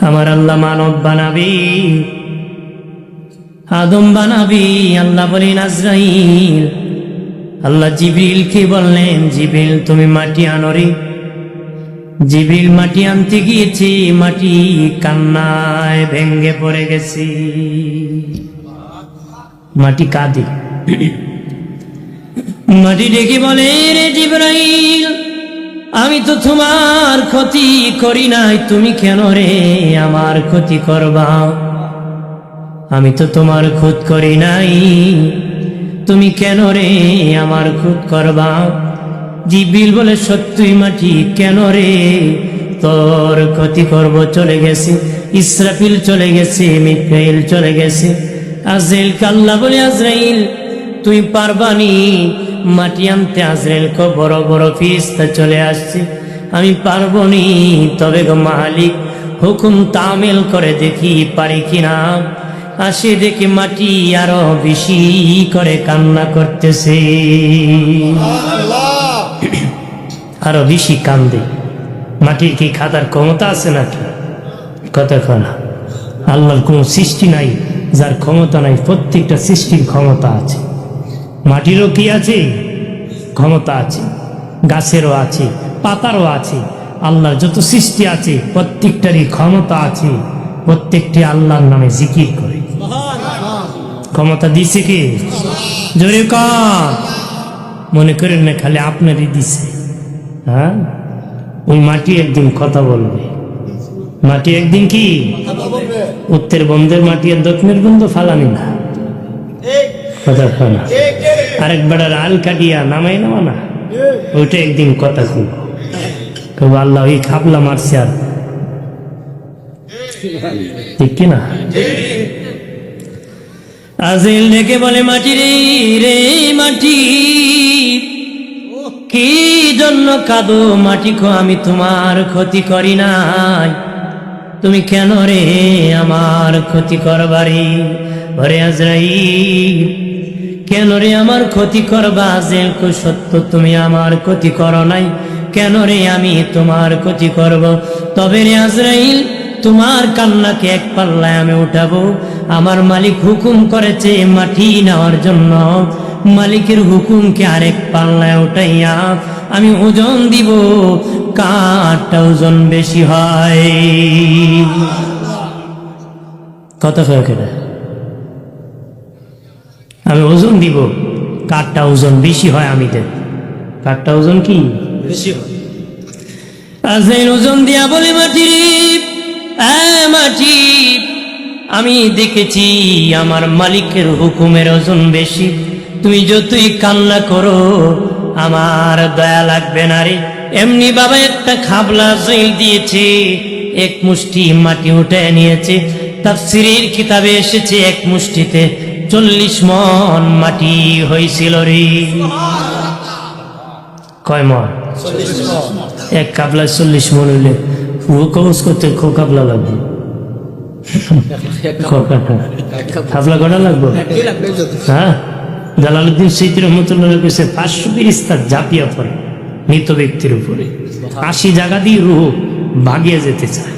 আমার আল্লাহ মানব বানাবি, আদম বানাবি। আল্লাহ বলেন আজরাইল, আল্লাহ জিবরিলকে বললেন, জিবরিল তুমি মাটি আনো রে। জিবরিল মাটি আনতে গিয়েছে, মাটি কান্নায় ভেঙ্গে পড়ে গেছে। মাটি কাঁদে। মাটি ডেকে বলে, রে জিবরাইল, আমি তো তোমার ক্ষতি করি নাই, তুমি কেন রে আমার ক্ষতি করবা? আমি তো তোমার খুদ করি নাই, তুমি কেন রে আমার খুদ করবা? জিবরিল বলে, সত্যই মাটি, কেন রে তোর ক্ষতি করব? চলে গেছে ইসরাফিল, চলে গেছে মিকাইল, চলে গেছে আজরাইল। আল্লাহ বলে, আজরাইল তুই পারবানি মাটি আনতে? আজরাইল কো বড় বড় ফেরেশতা চলে আসছে, আমি পারবো নি। তবে গো মালিক, হুকুম তামিল করে দেখি পারি কিনা। আসে দেখে মাটি আরো বেশি করে কান্না করতেছে, আরো বেশি কান্দে। মাটির কি খাতার ক্ষমতা আছে নাকি? কথা কনা, আল্লাহর কোন সৃষ্টি নাই যার ক্ষমতা নাই। প্রত্যেকটা সৃষ্টির ক্ষমতা আছে। মাটিরও কি আছে? ক্ষমতা আছে। গাছেরও আছে, পাতারও আছে। আল্লাহর যত সৃষ্টি আছে প্রত্যেকটারই ক্ষমতা আছে। প্রত্যেকটি আল্লাহর নামে জিকির করে। ক্ষমতা দিছে কে? জোরে কর। মনে করেন না খালি আপনারই দিছে। হ্যাঁ, ওই মাটি একদিন কথা বলবে। মাটি একদিন কি উত্তর বন্ধের মাটি আর দক্ষিণের বন্ধ ফালানি না। কথা না, আরেক বেড়ার আল কাটিয়া নামাই নামা না, ওইটা একদিন কথা খুব আল্লাহ ওই খাবলা মারছে। আর ঠিক কিনা? আজরাইল ডেকে বলে, মাটি রে, রে মাটি, কি জন্য কাঁদো? মাটি কো, আমি তোমার ক্ষতি করি নাই, তুমি কেন রে আমার ক্ষতি করবারে? ওরে আজরাইল, কেন রে আমার ক্ষতি করবা? আজরাইল কো, সত্য তুমি আমার ক্ষতি করো নাই, কেন রে আমি তোমার ক্ষতি করব? তবে রে আজরাইল, তোমার কান্নাকে এক পাল্লায় আমি উঠাবো। আমার মালিক হুকুম করেছে মাটি নেওয়ার জন্য, মালিকের হুকুমকে আরেক পাল্লায় উঠাইয়া আমি ওজন দিব, কারটা ওজন বেশি হয়। কত কেটে আমি ওজন দিব, কারটা ওজন বেশি হয়। আমি দেব, কারটা ওজন কি বেশি হয়। আজরাইল ওজন দিয়া বলে, মাটি মাটি, আমি দেখেছি আমার মালিকের হুকুমের ওজন বেশি। তুমি যতই কান্না করো আমার দয়া লাগবে না রে। এমনি বাবা একটা খাবলা আজরাইল দিয়েছে, এক মুষ্টি মাটি উঠে নিয়েছে। তাফসীরের কিতাবে এসেছে এক মুষ্টিতে 40 মণ মাটি হয়েছিল রে। কয় মণ? 40 মণ। এক কাবলা 40 মণ হইলে কবজ করতে কাবলা লাগবে। কাবলা কটা লাগবে? হ্যাঁ, জালালউদ্দিন সৈয়দ রহমাতুল্লাহ কইছে 500 ফেরেশতা ঝাঁপিয়ে পড়ে মৃত ব্যক্তির উপরে। 80 জায়গা দিয়ে রূহ ভাগিয়ে যেতে চায়।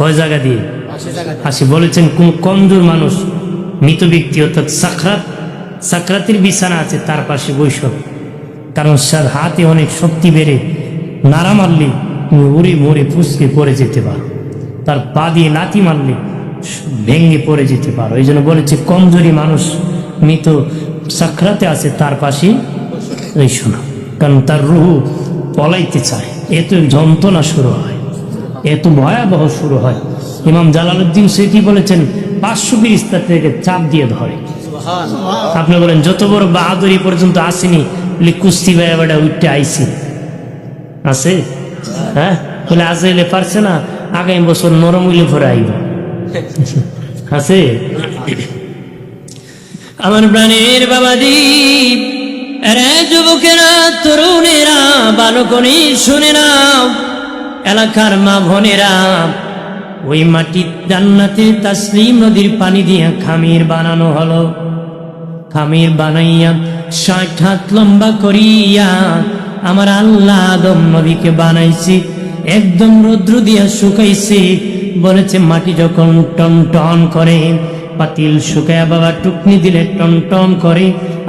কয় জায়গা দিয়ে? 80। বলেছেন কোন কমজোর মানুষ, মৃত ব্যক্তি অর্থাৎ সাকরাতের বিছানা আছে, তার পাশে বৈশক। কারণ তার হাতে অনেক শক্তি বেড়ে নাড়া মারলে উড়ে মরে ফুসকে পড়ে যেতে পারো, তার পা দিয়ে লাথি মারলে ভেঙে পড়ে যেতে পারো। এই জন্য বলেছে কমজোরি মানুষ মৃত সাকরাতে আছে, তার পাশে এই শোনা। কারণ তার রূহ পলাইতে চায়, এত যন্ত্রণা শুরু হয়, এত ভয়াবহ শুরু হয়। ইমাম জালালউদ্দিন সৈয়দী বলেছেন 500 ফেরেশতা থেকে চাপ দিয়ে ধরে। আপনি বলেন যত বড় বাহাদুরি পর্যন্ত আসেনি, কুস্তি বেড়া উঠতে আইসি আছে। হ্যাঁ, বলে আজরাইলে পারছে না, আগামী বছর নরম হইলে ভরে আইব আছে। আমার প্রাণের বাবাজি, রে যুবকেরা, তরুণেরা, বালকনি শুনে নাও, এলাকার মা বোনেরা, ওই মাটি জান্নাতে তাসলিম নদীর পানি দিয়ে খামির বানানো হলো। খামির বানাইয়া 60 হাত লম্বা করিয়া আমার আল্লাহ আদম নবীকে বানাইছি। একদম রৌদ্র দিয়া শুকাইছে। বলেছে মাটি যখন টন টন করে, পাতিল শুকায়া বাবা টুকনি দিলে টন টন করে,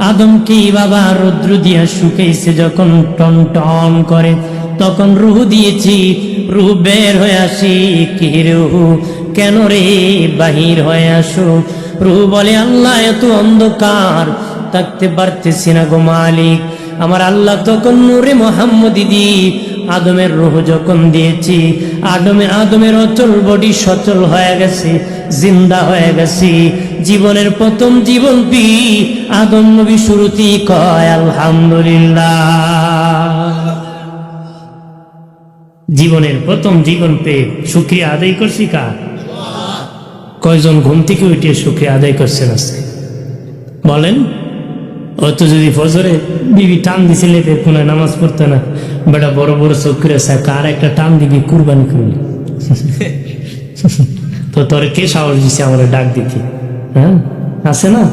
আদমকে বাবা রৌদ্র দিয়া শুকাইছে যখন টন টন করে, তখন রুহ দিয়েছি, রুহ বের হয়ে আসি। কি রুহ, কেন রে বাহির হয়ে আসো? রুহ বলে আল্লাহ এত অন্ধকার, থাকতে পারতেছি না গো মালিক। আমার আল্লাহ তখন নূরে মোহাম্মদী দি আদমের রূহ যখন দিয়েছি, আদমের অচল বডি সচল হয়ে গেছে, জিন্দা হয়ে গেছে। জীবনের প্রথম জীবন পি আদম নবী শুরুতেই কয় আলহামদুলিল্লাহ। জীবনের প্রথম জীবন পেয়ে শুকরিয়া আদায় করছি কার? কয়জন ঘুম থেকে উঠে শুকরিয়া আদায় করছেন আজকে বলেন? হয়তো যদি ফজরে বিবি টান দিছে লেপে কোনো নামাজ পড়তে না, বেটা বড় বড় চোখ করে কার একটা টান দিবি কুরবানি করলি। তো তোর কে সাহস দিছে আমার ডাক দিতে? হ্যাঁ আছে না?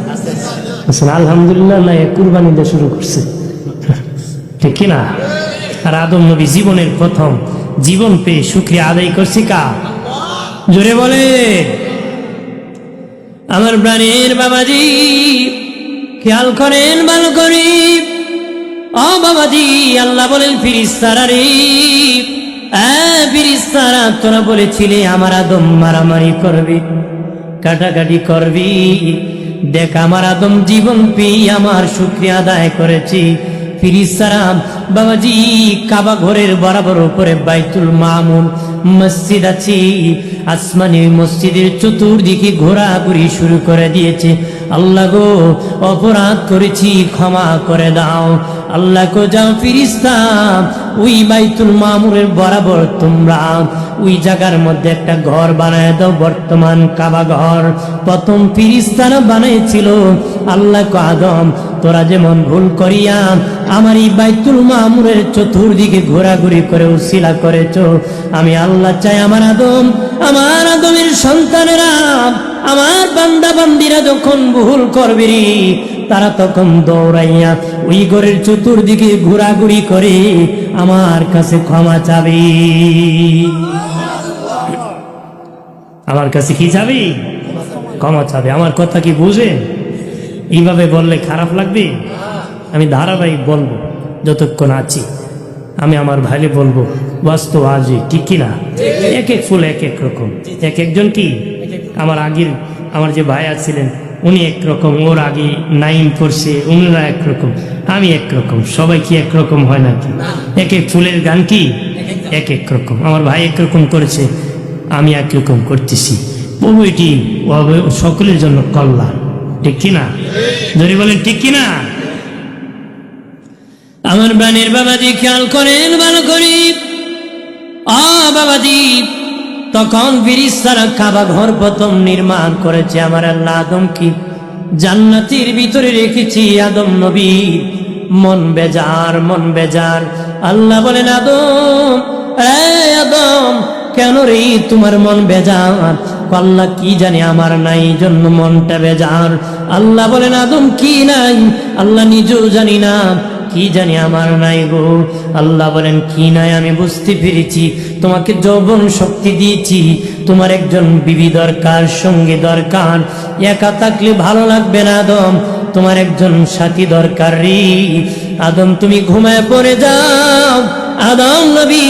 আলহামদুলিল্লাহ না, কুরবানি দিয়ে শুরু করছে, ঠিক কিনা? আর আদম নবী জীবনের প্রথম জীবন পেয়ে শুকরিয়া আদায় করছি কা? জোরে বলে আমার প্রাণের বাবাজি। খেয়াল করেন ভালো করে ও বাবাজি, আল্লাহ বলেন ফিরিস্তারা রে, ফিরিস্তারা তোরা বলেছিলে আমার আদম মারামারি করবি, কাটাকাটি করবি, দেখ আমার আদম জীবন পেয়ে আমার শুকরিয়া আদায় করেছি। ফিরিস্তারা বাবাজি কাবা ঘরের বরাবর উপরে বাইতুল মামুর মসজিদ আছে, আসমানি মসজিদের চতুর্দিকে ঘোরাঘুরি শুরু করে দিয়েছে। আল্লাহ গো অপরাধ করেছি, ক্ষমা করে দাও। আল্লাহ গো যাও ফিরিস্তা ওই বাইতুল মামুরের বরাবর তোমরা ওই জায়গার মধ্যে একটা ঘর বানায় দাও, বর্তমান কাবা ঘর। প্রথম ফিরিস্তারা বানাইছিল। আল্লাহ গো আদম তোরা যেমন ভুল করিয়া আমার এই বাইতুল মামুরের চতুর্দিকে ঘোরাঘুরি করে উসিলা করেছো, আমি আল্লাহ চাই আমার আদমের সন্তানেরা, আমার বান্দা বান্দিরা যখন ভুল করবে রে, তারা তখন দৌড়াইয়া ওই ঘরের চতুর্দিকে ঘোরাঘুরি করে আমার কাছে ক্ষমা চাবি। আমার কাছে কি চাবি? ক্ষমা চাবে। আমার কথা কি বুঝে? এইভাবে বললে খারাপ লাগবে? আমি ধারাবাহিক বলবো যতক্ষণ আছি। আমি আমার ভাইলে বলবো বাস্তব আজই, ঠিক কিনা? এক এক ফুল এক এক রকম, এক একজন কি আমার যে ভাই ছিলেন উনি একরকম, ওর আগে 9 পড়ছে, উনিরা একরকম, আমি একরকম। সবাই কি একরকম হয় নাকি? এক এক ফুলের গান কি এক এক রকম। আমার ভাই একরকম করেছে, আমি একরকম করতেছি। প্রভুটি সকলের জন্য কল্যাণ, ঠিক কিনা? যদি বলেন ঠিক কিনা? আমার প্রাণের বাবাজি খেয়াল করেন ভালো করে বাবাজি, তখন ফিরিস্তারা কাবা ঘর প্রথম নির্মাণ করেছে। আমার আল্লাহ আদমকে জান্নাতের ভিতরে রেখেছি। আদম নবী মন বেজার। আল্লাহ বলেন আদম কেন রে তোমার মন বেজার? আল্লাহ কি জানি আমার নাই, জন্য মনটা বেজার। আল্লাহ বলেন আদম কি নাই? আল্লাহ নিজেও জানি না, কি জানি আমার নাই গো। আল্লাহ বলেন কি নাই? আমি বুঝতে পেরেছি, তোমাকে যৌবন শক্তি দিয়েছি, তোমার একজন বিবি দরকার, সঙ্গী দরকার, একা থাকলে ভালো লাগবে না আদম, তোমার একজন সাথী দরকার রে। আদম তুমি ঘুমায় পড়ে যাও। আদম নবী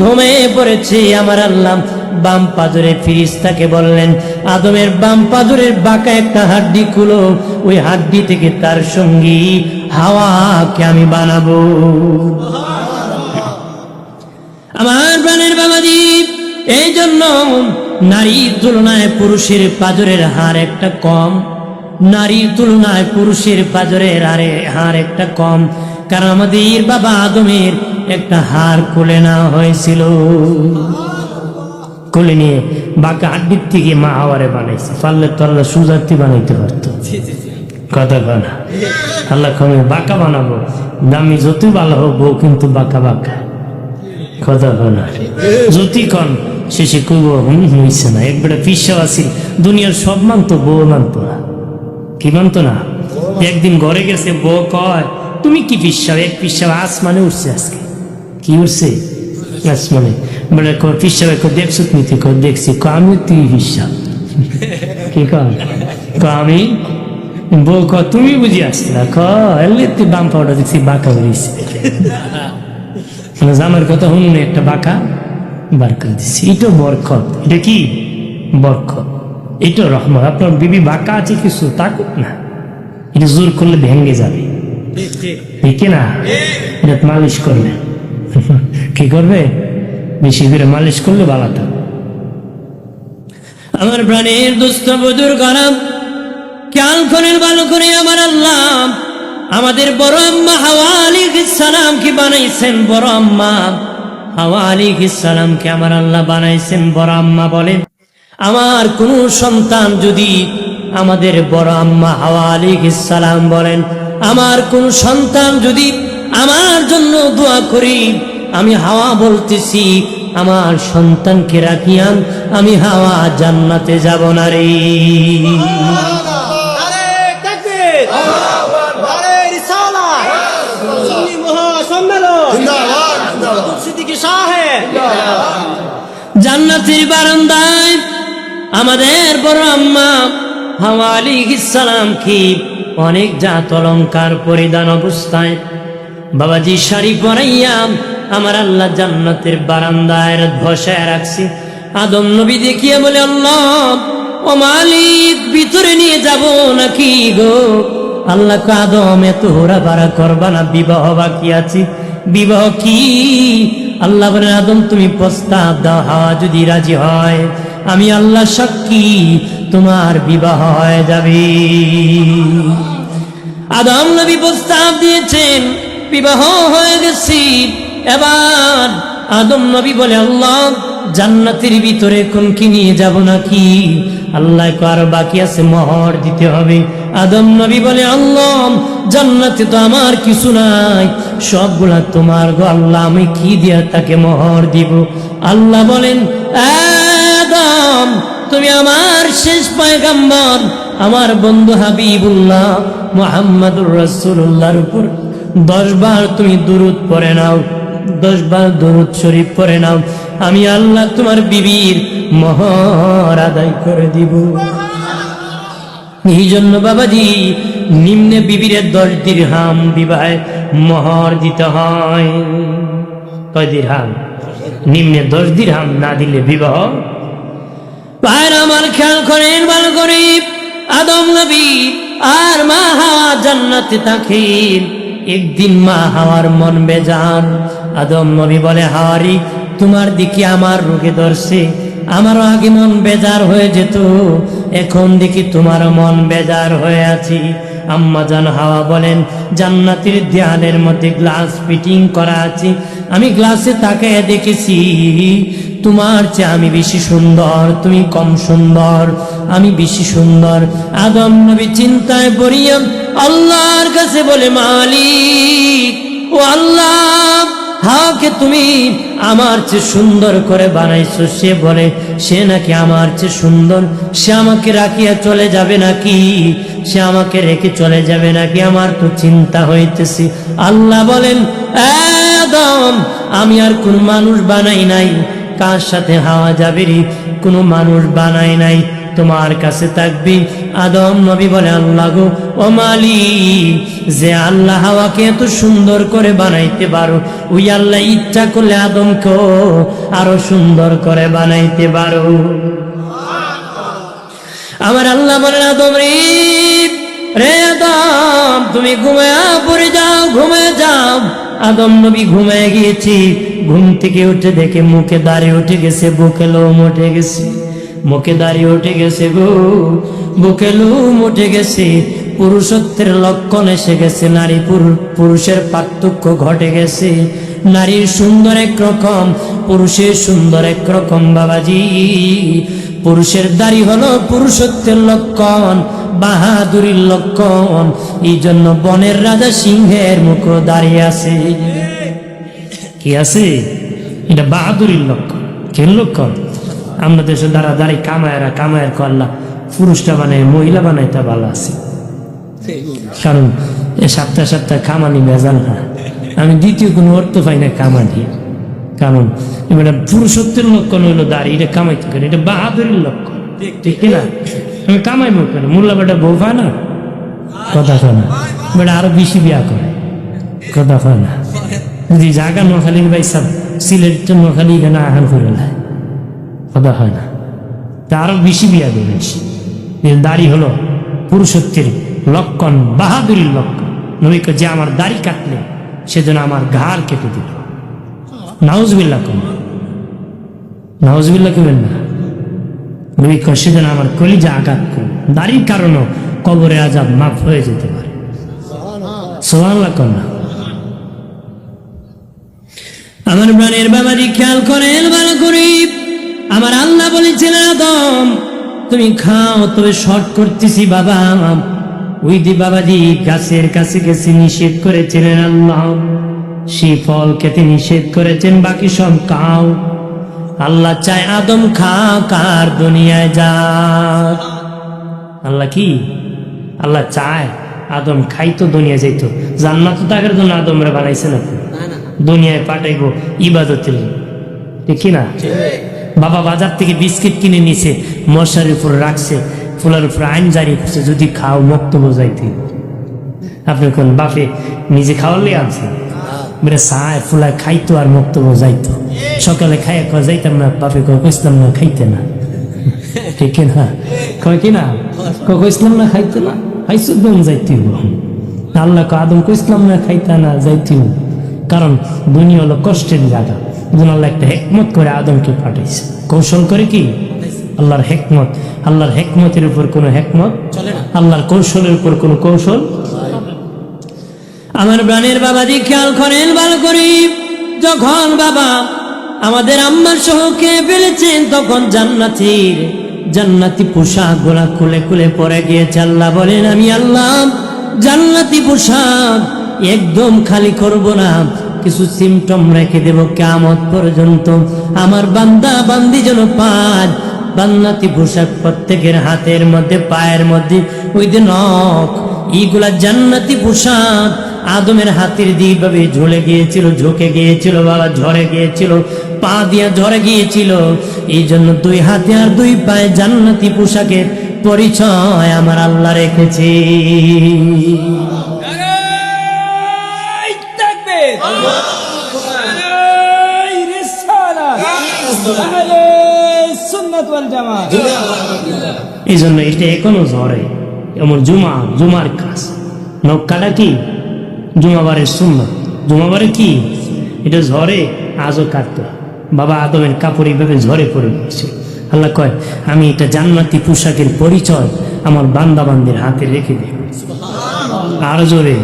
ঘুমিয়ে পড়েছে। আমার আল্লাহ বাম পাজরে ফিরিস্তাকে বললেন আদমের বাম পাজরের বাঁকা একটা হাড্ডি খুলো, ওই হাড্ডি থেকে তার সঙ্গী হাওয়াকে আমি বানাবো। আমার প্রাণের বাবাজি, এই জন্য নারীর তুলনায় পুরুষের পাজরের হার একটা কম, নারীর তুলনায় পুরুষের পাজরের হার একটা কম, কারণ আমাদের বাবা আদমের একটা হার খুলে নেওয়া হয়েছিল। খুলে নিয়ে বাঁকা হাড্ডির থেকে মা হাওয়ারে বানাইছে। পারলে তো আল্লাহ সুজাতি বানাইতে পারতো, কথা বানা আল্লাহ কমে বাঁকা বানাবো, দামি যতই ভালো হোক বউ কিন্তু বাঁকা, কথা বানা যতি কন শেষে কইব হইছে না। একবারে পিসাও আসিল, দুনিয়ার সব মানতো, বউ মানতো না। কি মানতো না? একদিন ঘরে গেছে, বউ কয় তুমি কি পিসাও? এক পিসাও আসমানে উঠছে। আজকে কি উঠছে? আসমানে। বলে পিসাব দেখছো তুমি দেখছি আমি তুই হিসাব কি আমি বউ তুমি বুঝি আসছিলা এলে তুই বাম পাউডার দেখছি বাঁকা বেরিয়েছে জামার কথা শুনুন একটা বাঁকা বার করে দিচ্ছি। এটা বরকত, এটা কি বরকত, এটা রহমত। আপনার বিবি বাঁকা আছে কিছু তাকুক না, এটা জোর করলে ভেঙে যাবে, ঠিক না? এটা মালিশ করবে, কি করবে? বেশি করে মালিশ করলে ভালো থাকবে। আমার প্রাণের দুস্থ বুজুর গরম খেয়াল করেন ভালো করে। আমার আল্লাহ আমাদের বড় আম্মা হাওয়া আলাইহিস সালাম কি বানাইছেন? বড় আম্মা হাওয়া আলাইহিস সালামকে আমার আল্লাহ বানাইছেন। বড় আম্মা বলেন, আমার কোন সন্তান যদি, আমাদের বড় আম্মা হাওয়া আলাইহিস সালাম বলেন, আমার কোন সন্তান যদি আমার জন্য দোয়া করি, আমি হাওয়া বলতেছি আমার সন্তানকে রাখিয়ান আমি হাওয়া জান্নাতে যাব না রে। জান্নাতের বারান্দায় আমাদের বড় আম্মা হাওয়া আলাইহিস সালাম কি অনেক জাত অলংকার পরিধান অবস্থায় বাবাজি শাড়ি পরাইয়া আমার আল্লাহ জান্নাতের বারান্দায় বসায় রাখছি। আদম নবী দেখিয়ে বলে, আল্লাহ ও মালিক, ভিতরে নিয়ে যাব নাকি গো? আল্লাহ কে, আদম এত হোরা বাড়া করবা না, বিবাহ বাকি আছে। বিবাহ কি? আল্লাহ বলেন, আদম তুমি প্রস্তাব দাও, হাওয়া যদি রাজি হয় আমি আল্লাহ সাক্ষী তোমার বিবাহ হয়ে যাবে। আদম নবী প্রস্তাব দিয়েছেন, বিবাহ হয়ে গেছি। এবার আদম নবী বলে, আল্লাহ জান্নাতের ভিতরে কোন কি নিয়ে যাব নাকি? আল্লাহ আর বাকি আছে, মোহর দিতে হবে। আদম নবী বলে, আল্লাহ জান্নাতে তো আমার কিছু নাই, সবগুলা তোমার গো আল্লাহ, আমি কি দিয়া তাকে মোহর দিব? আল্লাহ বলেন, আদম তুমি আমার শেষ পয়গম্বর, আমার বন্ধু হাবিবুল্লাহ মুহাম্মাদুর রাসূলুল্লাহর উপর 10 বার তুমি দুরূদ পড়ে নাও, 10 বার দুরূদ শরীফ পড়ে নাও, আমি আল্লাহ তোমার বিবির মোহর আদায় করে দিব। এই জন্য বাবাজি নিম্নে বিবিরে 10 দিরহাম বিবাহে মোহর দিতে হয়। কয় দিরহাম? নিম্নে 10 দিরহাম না দিলে বিবাহ। ভাইর আমার খেয়াল করেন ভালো করে, আদম নবী আর মা হাওয়া জান্নাতে থাকেন। একদিন মা হাওয়ার মন বেজার। আদম নবী বলে, হাওয়ারি তোমার দিকে আমার রোগে ধরছে, আমারও আগে মন বেজার হয়ে যেত, এখন দেখি তোমার মন বেজার হয়ে আছি। আম্মা জান হাওয়া বলেন, জান্নাতের দেয়ালের মধ্যে গ্লাস ফিটিং করা আছে, আমি গ্লাসে তাকিয়ে দেখেছি তোমার চেয়ে আমি বেশি সুন্দর, তুমি কম সুন্দর, আমি বেশি সুন্দর। আদম নবী চিন্তায় পড়িয়া আল্লাহর কাছে বলে, মালিক ও আল্লাহ, হাওয়াকে তুমি আমার চেয়ে সুন্দর করে বানাইছো। সে বলে সে নাকি আমার চেয়ে সুন্দর, সে আমাকে রাখিয়া চলে যাবে নাকি? সে আমাকে রেখে চলে যাবে নাকি? আমার তো চিন্তা হইতেছে। আল্লাহ বলেন, আদম আমি আর কোন মানুষ বানাই নাই, কার সাথে হাওয়া যাবে রে? কোনো মানুষ বানাই নাই, তোমার কাছে থাকবি। আদম নবী বলে, আল্লাহ গো ও মালিক, যে আল্লাহ হাওয়াকে এত সুন্দর করে বানাইতে পারো, ওই আল্লাহ ইচ্ছা করলে আদমকেও আরো সুন্দর করে বানাইতে পারো। আমার আল্লাহ বলেন, আদম রে আদম তুমি ঘুমায়া পড়ে যাও, ঘুমায় যাও। আদম নবী ঘুমায় গিয়েছি, ঘুম থেকে উঠে দেখে মুখে দাড়ি উঠে গেছে, বুকে লোম উঠে গেছে, মুখে দাড়ি উঠে গেছে গো, বুকে লোম উঠে গেছে। পুরুষত্বের লক্ষণ এসে গেছে, নারী পুরুষের পার্থক্য ঘটে গেছে। নারীর সুন্দর একরকম, পুরুষের সুন্দর একরকম। বাবাজি পুরুষের দাড়ি হলো পুরুষত্বের লক্ষণ, বাহাদুরির লক্ষণ। এই জন্য বনের রাজা সিংহের মুখে দাঁড়িয়ে আছে। কি আছে? এটা বাহাদুরির লক্ষণ। কেন লক্ষণ? আমরা দেশে দ্বারা দাঁড়িয়ে কামায়ের করলা পুরুষটা বানায়, মহিলা বানায়, তা ভালো আছে। কারণ এ সপ্তাহে কামানি ভেজাল না, আমি দ্বিতীয় কোনো অর্থ পাই না কামানি। কারণ এবার পুরুষত্বের লক্ষণ হইলো দাড়ি, এটা কামাইতে পারে, এটা বাহাদুরের লক্ষণ, ঠিক না? আমি কামাইবো কেন? মোল্লা বেটা বউ পায় না, কথা কয় না, বেটা আরো বেশি বিয়া করে, কথা কয় না। যদি জাগা নোয়াখালীর ভাই সব সিলেট নোয়াখালী এখানে আহান করে নেয়, কথা হয় না, তা আরো বেশি বিয়া দেবে। দাড়ি হলো পুরুষত্বের লক্ষণ, বাহাদুরির লক্ষণ। নবীকে যে আমার দাড়ি কাটলে সেজন্য আমার ঘাড় কেটে দিল। নাউজুবিল্লাহ কম, নাউজুবিল্লাহ কেবেন না। নবী কয় সেজন্য আমার কলিজা আঘাত করল। দাড়ির কারণেও কবরে আযাব মাফ হয়ে যেতে পারে। সুবহানাল্লাহ কম না। আমার প্রাণের বাবাজি খেয়াল করেন ভালো করে। আমার আল্লাহ বলেছিলেন আদম তুমি খাও, তবে শর্ট করতেছি বাবা। ওই দি বাবাজি গাছের কাছে গেছে, নিষেধ করেছিলেন আল্লাহ, সেই ফল খেতে নিষেধ করেছেন, বাকি সব খাও। আল্লাহ চায় আদম খাক আর দুনিয়ায় যাক। আল্লাহ কি? আল্লাহ চায় আদম খাইতো, দুনিয়া যাইত। জান্নাত থাকার জন্য আদমরা বানাইছে না, দুনিয়ায় পাঠাইবো ইবাদতের, ঠিক না? বাবা বাজার থেকে বিস্কিট কিনে নিছে, মশার উপর রাখছে, ফুলার উপর আইন জারি করছে, যদি খাও মুক্ত বোঝাইতে। আপনি কোন বাপে নিজে খাওয়ালে আনছে, মেরে সায় ফুলা খাইতো আর মুক্ত বোঝাইতো। সকালে খাইয়া খাওয়া যাইতাম না, বাপে কইসলাম না খাইতে না, ঠিক না? কয় কি না কইসলাম না খাইতে না, খাইছো দম যাইতে। আল্লাহ আদম কইসলাম না খাইতে না যাইতে, কারণ দুনিয়া হলো কষ্টের জায়গা। আল্লাহ একটা হেকমত করে আদমকে পাঠাইছে, কৌশল করে কি? আল্লাহর হেকমত। আল্লাহর হেকমতের উপর কোনো হেকমত চলে না, আল্লাহর কৌশলের উপর কোনো কৌশল। আমার প্রাণের বাবাজি খেয়াল করেন ভালো করে। যখন বাবা আমাদের আম্মার সহ খেয়ে ফেলেছেন, তখন জান্নাতি পোশাক গুলা খুলে খুলে পরে গিয়েছে। আল্লাহ বলেন আমি আল্লাহ জান্নাতি পোশাক একদম খালি করব না, কিছু সিমটম রেখে দেব কিয়ামত পর্যন্ত। আমার বান্দা বান্দি যেন পায় জান্নাতি পোশাক, প্রত্যেকের হাতের মধ্যে পায়ের মধ্যে ওই যে নখ, এইগুলা জান্নাতি পোশাক আদমের হাতের দিয়ে ভাবে ঝুলে গিয়েছিল, ঝুঁকে গিয়েছিল বাবা, ঝরে গিয়েছিল, পা দিয়া ঝরে গিয়েছিল। এই জন্য দুই হাতে আর দুই পায়ে জান্নাতি পোশাকের পরিচয় আমার আল্লাহ রেখেছে। এই জন্য এটা এখনো ঝরে। এমন জুমার কাজ নক্কাটা কি? জুমাবারের সুন্নাত। জুমাবারে কি এটা ঝরে, আজও কাটতো। বাবা আদমের কাপড় এইভাবে ঝরে পড়ে গেছে। আল্লাহ কয় আমি এটা জান্নাতি পোশাকের পরিচয় আমার বান্দা বান্দির হাতে রেখে দিই। আর জোরে।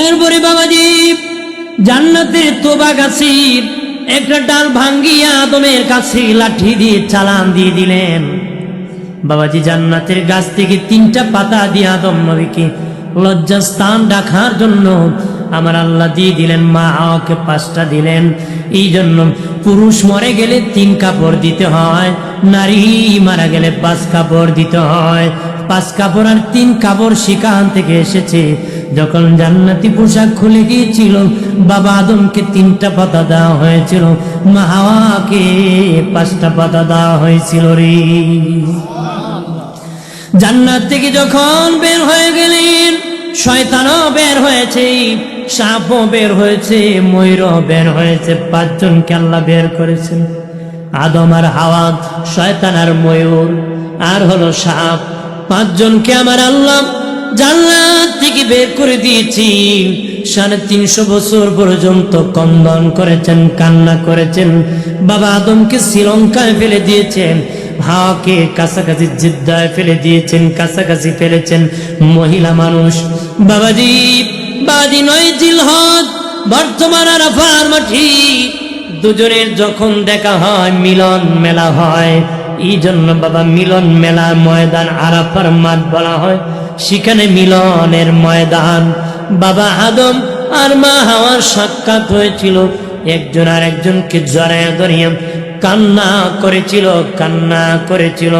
এরপরে বাবাজি জান্নাতের তোবা গাছের একটা ডাল ভাঙ্গিয়া আদমের কাছে লাঠি দিয়ে চালান দিয়ে দিলেন। বাবাজি জান্নাতের গাছ থেকে 3টা পাতা দিয়ে আদম নবীকে লজ্জাস্থান রাখার জন্য আমার আল্লাহ দিয়ে দিলেন। মা হাওয়াকে 5টা দিলেন। এই জন্য পুরুষ মরে গেলে 3 কাপড় দিতে হয়, নারী মারা গেলে 5 কাপড় দিতে হয়। 5 কাপড় আর 3 কাপড় সেখান থেকে এসেছে। যখন জান্নাতি পোশাক খুলে গিয়েছিল, বাবা আদমকে 3টা পাতা দেওয়া হয়েছিল, মা হাওয়াকে 5টা পাতা দেওয়া হয়েছিল রে। জান্নাত থেকে যখন বের হয়ে গেলেন, শয়তানও বের হয়েছে, সাপও বের হয়েছে, ময়ূরও বের হয়েছে। 5 জনকে আল্লাহ বের করেছেন, আদম আর হাওয়া, শয়তান আর ময়ূর আর হলো সাপ। 5 জনকে আমার আল্লাহ জান্নাত থেকে বের করে দিয়েছি। 350 বছর পর্যন্ত কন্দন করেছেন, কান্না করেছেন। বাবা আদমকে শ্রীলঙ্কায় ফেলে দিয়েছেন, হাওয়াকে কাছাকাছি জিদ্দায় ফেলে দিয়েছেন, কাছাকাছি ফেলেছেন। মহিলা মানুষ বাবাজি 9 জিলহজ বর্তমান আরাফার মাটি, দুজনের যখন দেখা হয় মিলন মেলা হয়। এই জন্য বাবা মিলন মেলা ময়দান আরাফার মাঠ বলা হয়, সেখানে মিলনের ময়দান। বাবা আদম আর মা হাওয়ার সাক্ষাৎ হয়েছিল, একজন আর একজনকে জড়ায় ধরিয়া কান্না করেছিল।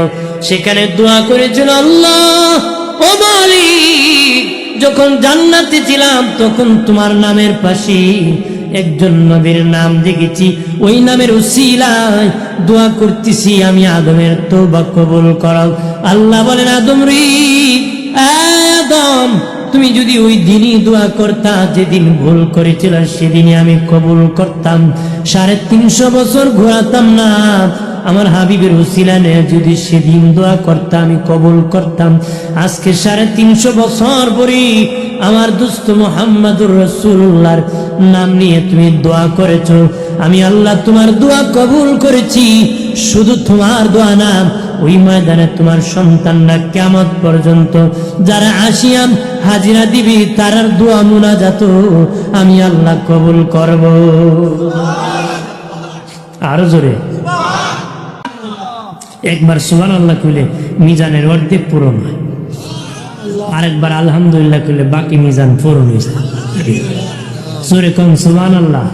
সেখানে দোয়া করেছিল, আল্লাহ ও মালিক, যখন জান্নাতে ছিলাম তখন তোমার নামের পাশে একজন নবীর নাম দেখেছি, ওই নামের উসিলায় দোয়া করতেছি আমি আদমের তওবা কবুল করো। আল্লাহ বলেন, আদম রে, আদম তুমি যদি ওই দিনই দোয়া করতা যেদিন ভুল করেছিল সেদিনই আমি কবুল করতাম, 350 বছর ঘোরাতাম না। আমার হাবিবের উসিলা নিয়ে যদি সেদিন দোয়া করতাম আমি কবুল করতাম। আজকে 350 বছর পরে আমার দোস্ত মুহাম্মদুর রাসূলুল্লাহর নাম নিয়ে তুমি দোয়া করেছো, আমি আল্লাহ তোমার দোয়া কবুল করেছি। শুধু তোমার দোয়া না, ওই ময়দানে তোমার সন্তানরা কিয়ামত পর্যন্ত যারা আসিয়াম হাজিরা দিবি তারার দোয়া মুনাজাত আমি আল্লাহ কবুল করব। আরো জোরে একবার সুবহানাল্লাহ কইলে মিজানের অর্ধেক পূরণ হয়, আরেকবার আলহামদুলিল্লাহ কইলে বাকি মিজান পূরণ হয়ে যায়। জোরে কম সুবহানাল্লাহ।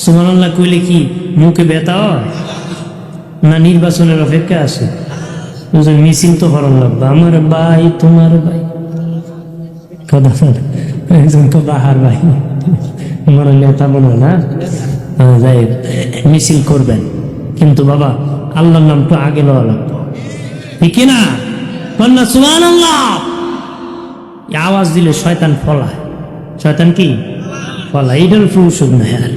সুবহানাল্লাহ কইলে কি মুখে ব্যথা হয় না নির্বাচনের অপেক্ষা আছে? মিছিল তো হরণ লাগবে, আমার ভাই তোমার ভাই একজন তো বাহার ভাই মনে নেতা মনে না, যাই মিছিল করবেন, কিন্তু বাবা আল্লাহর নাম তো আগে লওয়া লাগবে, ঠিক না? বন্যা সুবহানাল্লাহ আওয়াজ দিলে শয়তান ফলায়। শয়তান কি ফলায়? এটার ফুসুক না। আর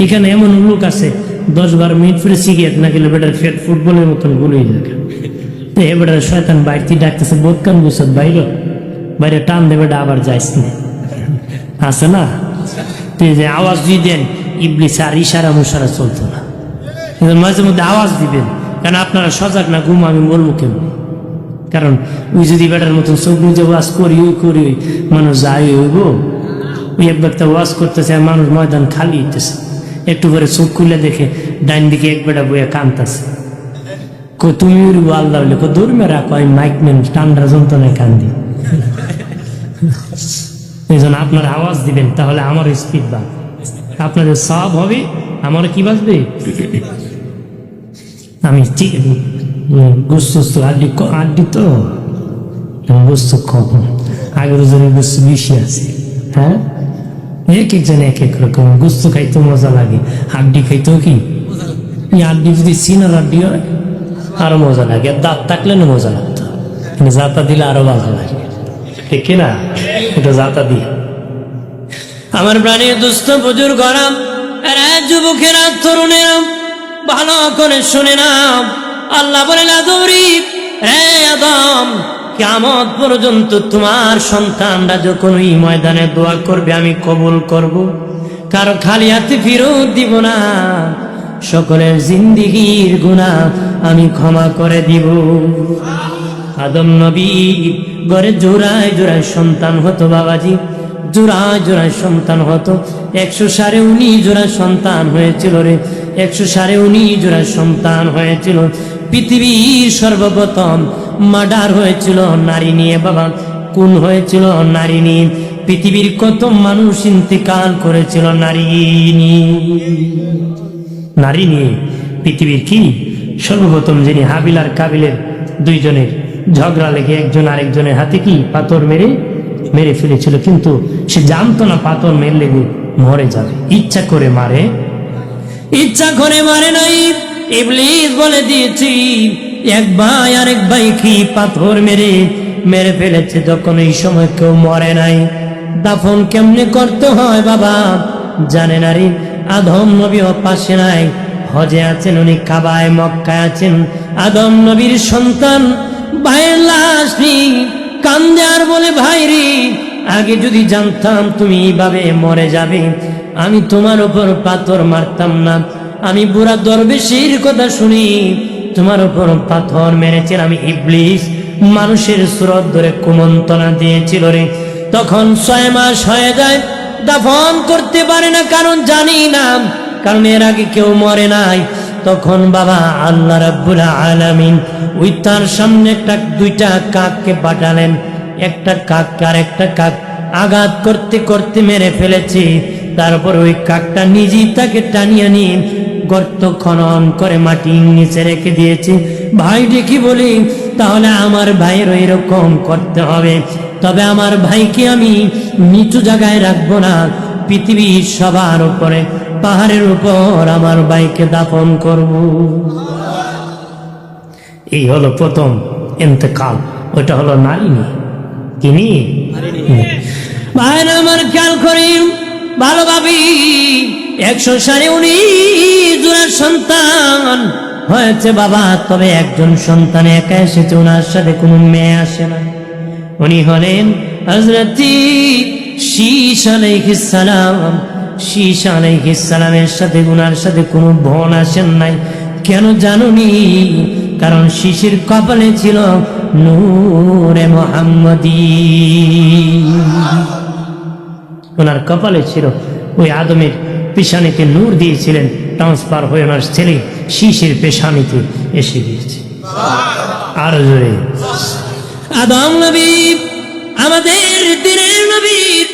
এখানে এমন লোক আছে 10-12 মিনিট পরে সিগারেট না গেলে বেটার ফেট ফুটবলের মতন গুলোই থাকে। এবার শয়তান বাইরটি ডাকতেছে, বোধকান গুছত বাইরে বাইরে টান দেবে, আবার যাইস না, আছে না? তুই যে আওয়াজ দিয়ে দেন ইবলিস আর ইশারা মুশারা চলতো না, মাঝে মধ্যে আওয়াজ দিবেন, কারণ আপনারা সজাগ না। ঘুম আমি বলবো কেন? কারণ ওই যদি বেটার মতন চোখ বুঝে ওয়াজ করি মানুষ যাই হইব। ওই এক ব্যক্তি ওয়াজ করতেছে, মানুষ ময়দান খালি হইতেছে, একটু করে চোখ খুলে দেখে ডাইন দিকে এক বেটা বইয়া কান্দতেছে, তুমি উড়বো আল্লাহ হইলে দৌড়মে রাখো, আমি মাইক নেন ঠান্ডা যন্ত্রণায় কান্দি। এই জন্য আপনারা আওয়াজ দিবেন, তাহলে আমার স্পিড বাড়বে, আপনাদের সব হবে, আমার কি বাঁচবে? আমি গোস্ত আড্ডি তো গোস্ত কম, আগের জনের গোস্ত বেশি আছে। হ্যাঁ, এক একজন এক এক রকম গোস্ত খাইতে মজা লাগে, হাড্ডি খাইতেও কি হাড্ডি যদি সিনার হাড্ডি হয় আরো মজা লাগে, দাঁত থাকলে না মজা লাগতো, কিন্তু জাতা দিলে আরো ভালো লাগে, ঠিক কিনা? এটা জাতা দিয়ে। আমার প্রাণীর দুস্থ বুজুর গরম যুবকেরা তরুণেরা ভালো করে শুনে না, আল্লাহ বলেন, আদম রে, আদম কিয়ামত পর্যন্ত তোমার সন্তানরা যখন এই ময়দানে দোয়া করবে আমি কবুল করব, কারো খালি হাতে ফিরত দিব না, সকলের জিন্দেগীর গুনাহ আমি ক্ষমা করে দিব। আদম নবী ঘরে জোড়ায় জোড়ায় সন্তান হতো, বাবাজি জোড়ায় জোড়ায় সন্তান হতো, 119 জোড়া সন্তান হয়েছিল রে, 119 জোড়া সন্তান হয়েছিল। পৃথিবীর সর্বপ্রথম মার্ডার হয়েছিল নারী নিয়ে, বাবা খুন হয়েছিল নারী নিয়ে, পৃথিবীর কত মানুষ ইন্তেকাল করেছিল নারী নিয়ে। পৃথিবীর কি সর্বপ্রথম যিনি হাবিল আর কাবিলের দুইজনের ঝগড়া লেগে একজন আরেকজনের হাতে কি পাথর মেরে ফেলেছিল, কিন্তু সে জানতো না পাথর মেরলে মরে যাবে, ইচ্ছা করে মারে নাই। ইবলিস বলে দিয়েছি এক ভাই আরেক ভাই কি পাথর মেরে ফেলেছে, যখন এই সময় কেউ মরে নাই। দাফন কেমনে করতে হয় বাবা জানে না রে। আদম নবীও পাশে নাই, হজে আছেন উনি, কাবায় মক্কায় আছেন। আদম নবীর সন্তান ভাইয়ের লাশ নেই, কান্দে আর বলে, ভাই রে, আগে যদি জানতাম তুমি এইভাবে মরে যাবে আমি তোমার উপর পাথর মারতাম না। আমি বুড়া দরবেশের কথা শুনি তোমার উপর পাথর মেরেছেন। আমি ইবলিস মানুষের সুরত ধরে কুমন্ত্রণা দিয়েছিল রে। তখন 6 মাস হয়ে যায়, দাফন করতে পারে না, কারণ জানি না, কারণ এর আগে কেউ মরে নাই। তখন বাবা আল্লাহ রাব্বুল আলামিন ওই তার সামনে দুইটা কাককে পাঠালেন। একটা কাক আর একটা কাক আঘাত করতে করতে মেরে ফেলেছে। তারপর ওই কাকটা নিজেই তাকে টানিয়ে নিয়ে গর্ত খনন করে মাটির নিচে রেখে দিয়েছে। ভাই ডেকে বলি, তাহলে আমার ভাইয়ের এরকম করতে হবে, তবে আমার ভাইকে আমি নিচু জায়গায় রাখবো না, পৃথিবীর সবার উপরে পাহাড়ের উপর আমার ভাইকে দাফন করব। এই হলো প্রথম ইন্তেকাল। ওটা হলো নারী নিয়ে, কি নিয়ে? ভাইরা আমার খেয়াল করি ভালোভাবে, 119 জোড়া সন্তান হয়েছে বাবা, তবে একজন সন্তান একা এসেছে, ওনার সাথে কোনো মেয়ে আসে না। উনি হলেন হযরত শীশ আলাইহিস সালাম। শীশ আলাইহিস সালামের সাথে ওনার সাথে কোনো বোন আসেন নাই। কেন জানুনি? কারণ শীষের কপালে ছিল নূরে মুহাম্মদী। ওনার কপালে ছিল, ওই আদমের পেশানিতে নূর দিয়েছিলেন, ট্রান্সফার হয়ে ওনার ছেলে শীষের পেশানিতে এসে গিয়েছে। আর জোরে আদম নবী আমাদের দিনের নবীর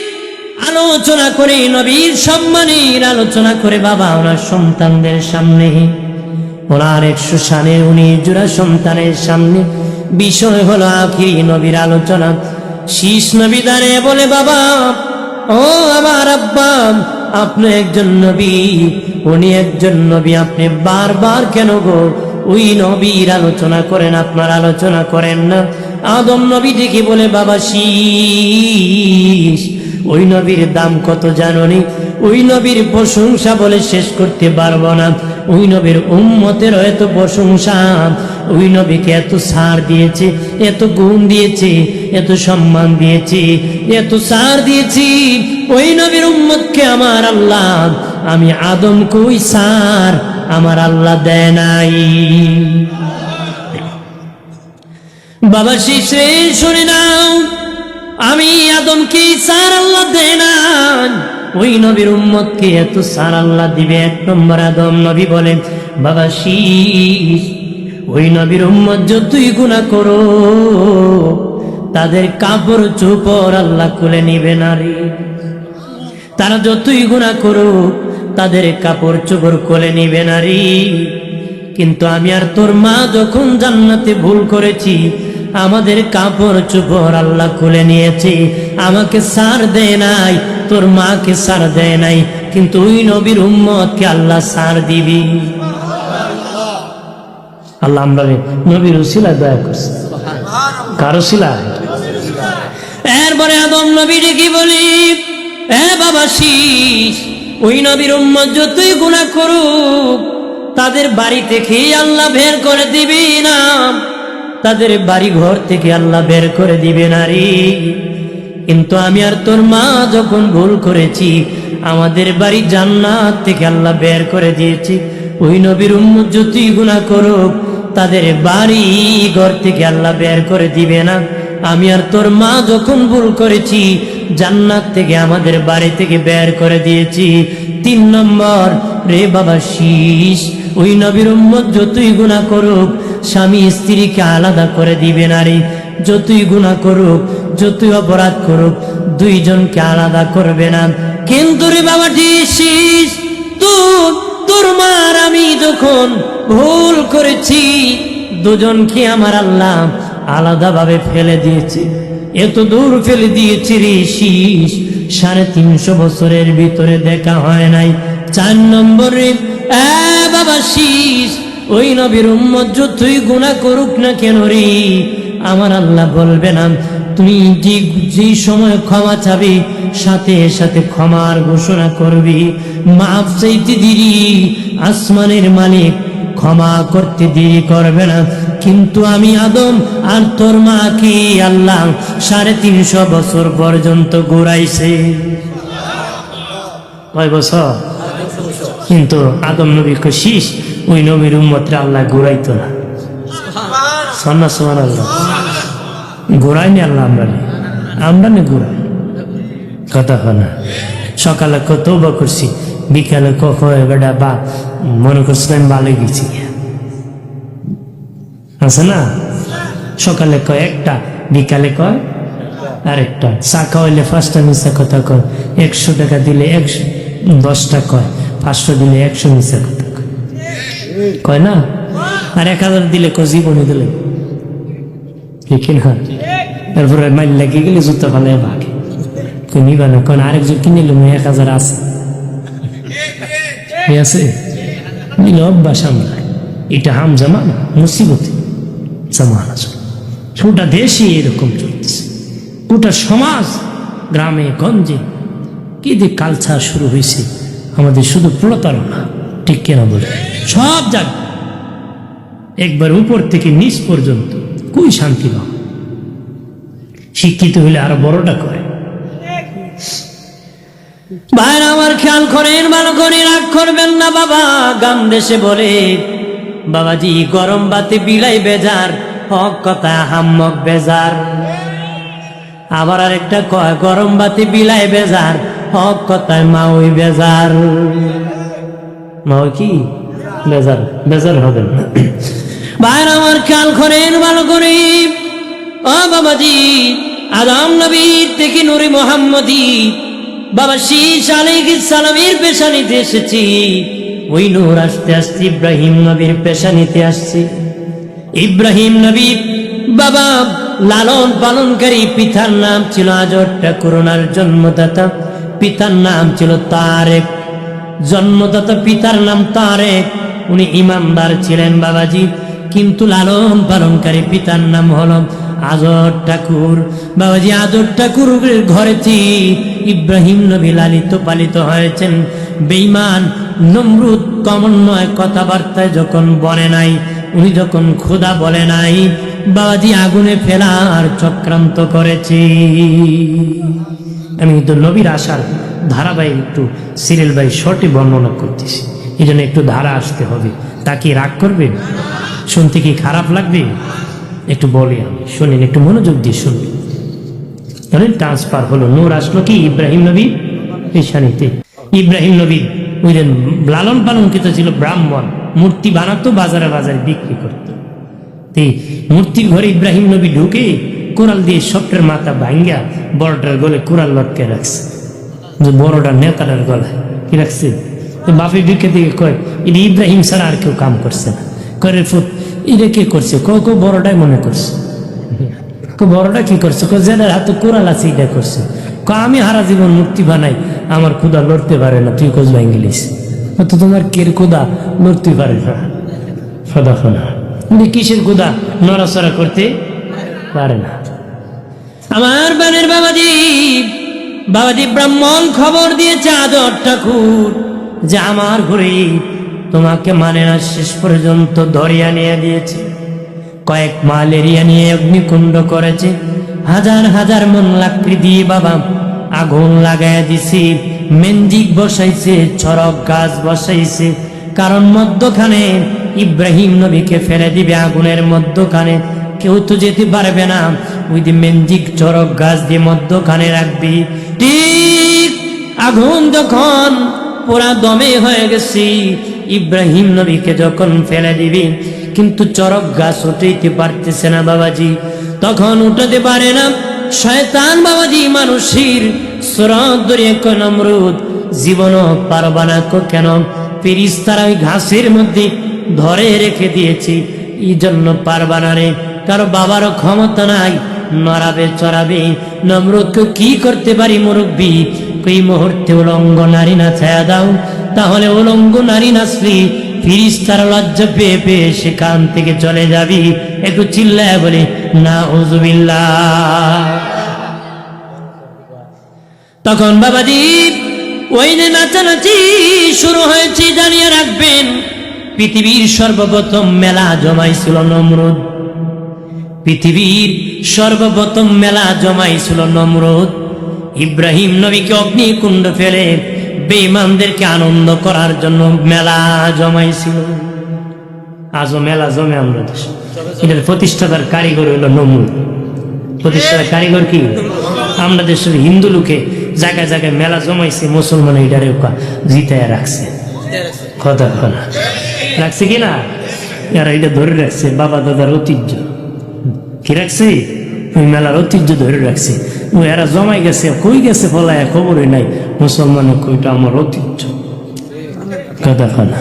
আলোচনা করে, নবীর সম্মানের আলোচনা করে বাবা ওনার সন্তানদের সামনে, ওনার 100 সালের 19 জোড়া সন্তানের সামনে বিষয় হলো আখিরি নবীর আলোচনা। শীষ নবী দাঁড়িয়ে বলে, বাবা ও আমার আব্বা, আপনি একজন নবী, উনি একজন নবী, আপনি বারবার কেন গো ওই নবীর আলোচনা করেন, আপনার আলোচনা করেন না? আদম নবী দেখি বলে, বাবা শীষ, ওই নবীর দাম কত জানোনি? ওই নবীর প্রশংসা বলে শেষ করতে পারবো না। ওই নবীর উম্মতের এত প্রশংসা, ওই নবীকে এত ছাড় দিয়েছে, এত গুণ দিয়েছে, এত সম্মান দিয়েছে, এত ছাড় দিয়েছি ওই নবীর উম্মতকে আমার আল্লাহ, আমি আদমকে ওই ছাড় আমার আল্লাহ দেয় নাই। বাবা শিশে শুনে নাও, আমি আদমকে ছাড় আল্লাহ দেয় না, ওই নবীর উম্মতকে এত ছাড় আল্লাহ দিবে। 1 নম্বর আদম নবী বলেন, বাবা শীষ, ওই নবীর উম্মত যতই গুনাহ করো তাদের কাপড় চোপড় আল্লাহ খুলে নিবে না রে। তারা যতই গুনাহ করো তাদের কাপড় চোপড় খুলে নিবে না রে। কিন্তু আমি আর তোর মা যখন জান্নাতে ভুল করেছি, আমাদের কাপড় চোপড় আল্লাহ খুলে নিয়েছে, আমাকে ছাড় দেয় নাই, তোর মাকে ছাড় দেয় নাই, কিন্তু ওই নবীর উম্মতকে আল্লাহ ছাড় দিবি। আল্লাহ আমরা নবীর উসিলায় দয়া করছে, কার উসিলায়? এরপরে আদম নবী কি বলি, এ বাবা শীষ, ওই নবীর উম্মত যতই গুনাহ করুক তাদের বাড়ি থেকে আল্লাহ বের করে দিবি না, তাদের বাড়ি ঘর থেকে আল্লাহ বের করে দিবে না রে। কিন্তু আমি আর তোর মা যখন ভুল করেছি, আমাদের বাড়ি জান্নাত থেকে আল্লাহ বের করে দিয়েছি। ওই নবীর উম্মত যতই গুনাহ করুক তাদের বাড়ি ঘর থেকে আল্লাহ বের করে দিবে না। আমি আর তোর মা যখন ভুল করেছি, জান্নাত থেকে আমাদের বাড়ি থেকে বের করে দিয়েছি। 3 নম্বর রে বাবা শীষ, ওই নবীর উম্মত যতই গুনাহ করুক স্বামী স্ত্রীকে আলাদা করে দিবে না রে। যতই গুনাহ করুক, যতই অপরাধ করুক, দুইজনকে আলাদা করবে না। কিন্তু রে বাবা শীষ, তোর মার আমি যখন ভুল করেছি, দুজনকে আমার আল্লাহ আলাদা ভাবে ফেলে দিয়েছি। এত দূর ফেলে দিয়েছি রে শীষ, 350 বছরের ভিতরে দেখা হয় নাই। 4 নম্বরে বাবা শীষ, ওই নবীর উম্মত যতই গুনাহ করুক না কেন রে, আমার আল্লাহ বলবে না তুমি যে সময় ক্ষমা চাবি সাথে সাথে ক্ষমার ঘোষণা করবি। মাফ চাইতে দেরি, আসমানের মালিক ক্ষমা করতে দেরি করবে না। কিন্তু আমি আদম আর তোর মাকে আল্লাহ 350 বছর পর্যন্ত ঘুরাইছে। কয় বছর? কিন্তু আদম নবী শীষ, ওই নবীর উম্মতরা আল্লাহ ঘুরাইতো না। সুবহানাল্লাহ, ঘুরাইনি আল্লাহ, আমরা না ঘুরাই। কথা হয় না, সকালে তওবা করছি, বিকালে কখন বেটা বা মনে করছি আমি ভালো গেছি, আছে না? সকালে কয় একটা, বিকালে কয় আরেকটা। চা খাওয়াইলে 5টা মিথ্যা কথা কয়, 100 টাকা দিলে 10টা কয়, 500 দিলে 100 মিথ্যা কথা কয় না? আর 1000 দিলে কয় জীবনে দিলে, ঠিক না? তারপরে মাইল লাগিয়ে গেলে জুতা ফালে ভাগে, নিবা না, কারণ আরেকজন কিনে নিল 1000 আছে, আছে নিলে অভ্যাস আমরা। এটা হাম জামানা, মুসিবতে জামানা চলে। গোটা দেশে এরকম চলতেছে, গোটা সমাজ, গ্রামে গঞ্জে কি দিয়ে কালচার শুরু হয়েছে আমাদের, শুধু প্রতারণা, ঠিক কেনা বলে সব জায়গায় একবার উপর থেকে নিচ পর্যন্ত কই শান্তি পাও। শিক্ষিত হইলে আরো বড়টা করে। ভাইরা আমার খেয়াল করেন, ভালো করে রাগ করবেন না বাবা। গাম দেশে বলে বাবাজি গরম বাতি বিলাই বেজার, হক কথা হাম্মক বেজার। আবার আরেকটা কয় গরম বাতি বিলাই বেজার, হক কথায় মাওই বেজার। মাও কি বেজার, বেজার হবে না। ভাইরা আমার খেয়াল করেন ভালো করে, ও বাবাজি আদম নবীর থেকে নূরে মুহাম্মদী বাবা শীষ আলাইহিস সালামের পেশানিতে এসেছি। ওই নূর আস্তে আস্তে ইব্রাহিম নবীর পেশানিতে আসছে। ইব্রাহিম নবী বাবা লালন পালনকারী, পিতার নাম ছিল আজরটা, করুণার জন্মদাতা পিতার নাম ছিল তারেক। জন্মদাতা পিতার নাম তারেক, উনি ইমানদার ছিলেন বাবাজি, কিন্তু লালন পালনকারী পিতার নাম হলো আজর ঠাকুর। বাবাজি আজর ঠাকুরের ঘরেতে ইব্রাহিম নবী লালিত পালিত হয়েছেন। বেঈমান নমরুদ কমন্বয় কথাবার্তায় যখন বলে নাই, উনি যখন খোদা বলে নাই, বাবাজি আগুনে ফেলার চক্রান্ত করেছি। আমি তো নবীর আসার ধারাবাহিক একটু সিরিয়াল বাই শর্টে বর্ণনা করতেছি, এই জন্য একটু ধারা আসতে হবে। তা কি রাগ করবে? শুনতে কি খারাপ লাগবে? একটু বলি আমি, শুনেন, একটু মনোযোগ দিয়ে শুনবেন। ট্রান্সফার হলো, নূর আসলো কি ইব্রাহিম নবী পেশানিতে। ইব্রাহিম নবী ওই লালন পালনকৃত ছিল ব্রাহ্মণ, মূর্তি বানাতো, বাজারে বাজারে বিক্রি করতো। মূর্তির ঘরে ইব্রাহিম নবী ঢুকে কোরাল দিয়ে সবটার মাথা ভাঙ্গা বড়টার গলে কোরাল লটকে রাখছে, যে বড়টা নেতাটার গলায় কি রাখছে। বাপে ঢুকে দিকে কয় এটা ইব্রাহিম ছাড়া আর কেউ কাম করছে না। করে ফুট এটা কে করছে? কো বড়টাই মনে করছে। বড়টা কি করছে? যেটার হাতে কোরাল আছে এটা করছে। আমি হারা জীবন মূর্তি বানাই, আমার খুদা লড়তে পারে না, তুই কোচ ভাঙ্গিলিস তো তোমার কের খুদা লড়তে পারে না। সদা ফোনা কিসের খুদা নড়াচড়া করতে পারে না। আমার বানের বাবাজি, বাবাজি ব্রাহ্মণ খবর দিয়েছে আদর ঠাকুর যে আমার ঘরে তোমাকে মানে না, শেষ পর্যন্ত দরিয়া নিয়ে দিয়েছে, কয়েক মাইল এরিয়া নিয়ে অগ্নিকুণ্ড করেছে, হাজার হাজার মন লাকড়ি দিয়ে বাবা আগুন লাগাই দিছি, মেনজিক বসাইছে, চরক গাছ বসাইছে, কারণ মধ্যখানে ইব্রাহিম নবীকে ফেলে দিবে আগুনের মধ্যখানে, কেউ তো যেতে পারবে না, ওই যে মেনজিক চরক গাছ দিয়ে মধ্যখানে রাখবি। ঠিক আগুন যখন পুরা দমে হয়ে গেছি, ইব্রাহিম নবীকে যখন ফেলে দিবি, কিন্তু চরক গাছ উঠাইতে পারতেছে না বাবাজি, তখন উঠাতে পারে না শয়তান বাবাজি মানুষের সুরত ধরে কয় নমরুদ জীবনও পারবা না কেন? ফেরেশতারা ওই ঘাসের মধ্যে ধরে রেখে দিয়েছি, এই জন্য পারবা না রে, কারো বাবারও ক্ষমতা নাই, নড়াবে চড়াবে। নমরুদকে কি করতে পারি মুরব্বী? এই মুহূর্তে উলঙ্গ নারী না ছায়া দাও, তাহলে উলঙ্গ নারী নাচলি ফেরেশতারা লজ্জা পেয়ে পেয়ে সেখান থেকে চলে যাবি। একটু চিল্লায় বলে নাউযুবিল্লাহ। তখন বাবাজি ওই যে নাচানাচি শুরু হয়েছে, জানিয়ে রাখবেন পৃথিবীর সর্বপ্রথম মেলা জমাইছিল নমরুদ। পৃথিবীর সর্বপ্রথম মেলা জমাইছিল নমরুদ। ইব্রাহিম নবীকে অগ্নিকুণ্ড ফেলে বেঈমানদেরকে আনন্দ করার জন্য মেলা জমাইছিল। আজও মেলা জমে আমরা দেশে। এটার প্রতিষ্ঠাতার কারিগর হইল নমরুদ। প্রতিষ্ঠাতার কারিগর কি? আমরা দেশের হিন্দু লোকে জায়গায় জায়গায় মেলা জমাইছে, মুসলমান এটারে জিতায় রাখছে। কথা কথা রাখছে কিনা? এরা এটা ধরে রাখছে, বাবা দাদার ঐতিহ্য কি রাখছে, ওই মেলার ঐতিহ্য ধরে রাখছে। ও এরা জমাই গেছে, কই গেছে ফলায় খবরই নাই, মুসলমানের কইটা আমার ঐতিহ্য। কথা কথা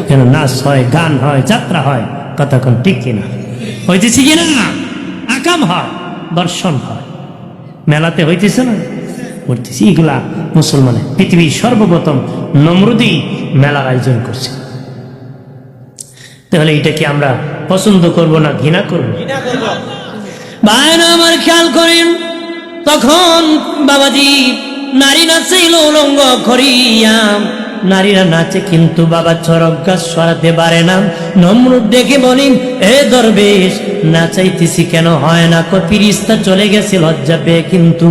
কেন নাচ হয়, গান হয়, যাত্রা হয়, কথা কোন ঠিক কিনা? হইতেছে কিনা? আকাম হয়, দর্শন হয়, মেলাতে হইতেছে না? মূর্তি। এগুলা মুসলমানের পৃথিবীর সর্বপ্রথম নমরুদি মেলার আয়োজন করছে। তাহলে এটা কি আমরা পছন্দ করব না ঘৃণা করব? ভাইরা আমার খেয়াল করেন, তখন বাবাজি নারী নাচছিল উলঙ্গ করিয়া, নারীরা নাচে কিন্তু বাবা চরক গাছ সরাতে পারে না। নমরুদ দেখে বলেন, এ দরবেশ নাচাইতেছি কেন হয় না? ফিরিস্তা চলে গেছে লজ্জা পেয়ে, কিন্তু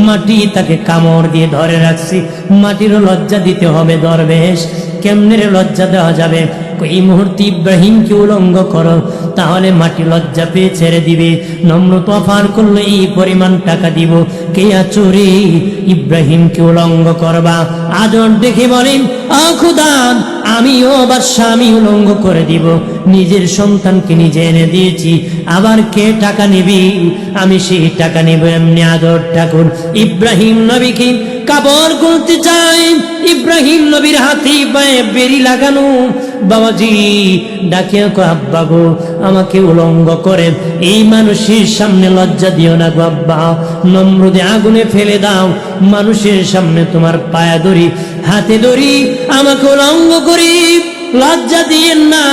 মাটি তাকে কামড় দিয়ে ধরে রাখছি, মাটিরও লজ্জা দিতে হবে দরবেশ। কেমনে রে লজ্জা দেওয়া যাবে? এই মুহূর্তে ইব্রাহিমকে উলঙ্গ করো, তাহলে মাটি লজ্জা পেয়ে ছেড়ে দিবে। নম্রত অফার করলো, এই পরিমাণ টাকা দিব, কে আছো রে ইব্রাহিমকে উলঙ্গ করবা? আদর দেখে বলেন, খোদা আমিও বাদশা, আমি উলঙ্গ করে দিব। নিজের সন্তানকে নিজে এনে দিয়েছি, আবার কে টাকা নিবি? আমি সেই টাকা নিব। এমনি আদর ঠাকুর ইব্রাহিম নবীকে কাপড় খুলতে চাই, ইব্রাহিম নবীর হাতে পায়ে বেরি লাগানো। বাবাজি ডাকে, আব্বা গো আমাকে উলঙ্গ করে এই মানুষের সামনে লজ্জা দিও না গো আব্বা, নমরুদে আগুনে ফেলে দাও, মানুষের সামনে তোমার পায়া ধরি, হাতে ধরি, আমাকে উলঙ্গ করি, লজ্জা দিয়ে না।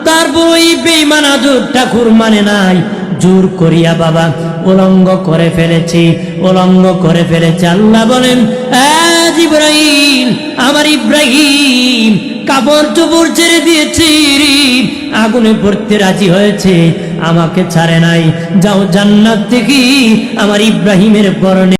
তারপর ওই বেঈমান আদর ঠাকুর মানে নাই, জোর করিয়া বাবা উলঙ্গ করে ফেলেছি, উলঙ্গ করে ফেলেছে। আল্লাহ বলেন, ইব্রাহিম, আমার ইব্রাহিম কাপড় চোপড় ছেড়ে দিয়েছি, আগুনে পড়তে রাজি হয়েছে, আমাকে ছাড়ে নাই। যাও জান্নাত থেকে আমার ইব্রাহিমের পরনে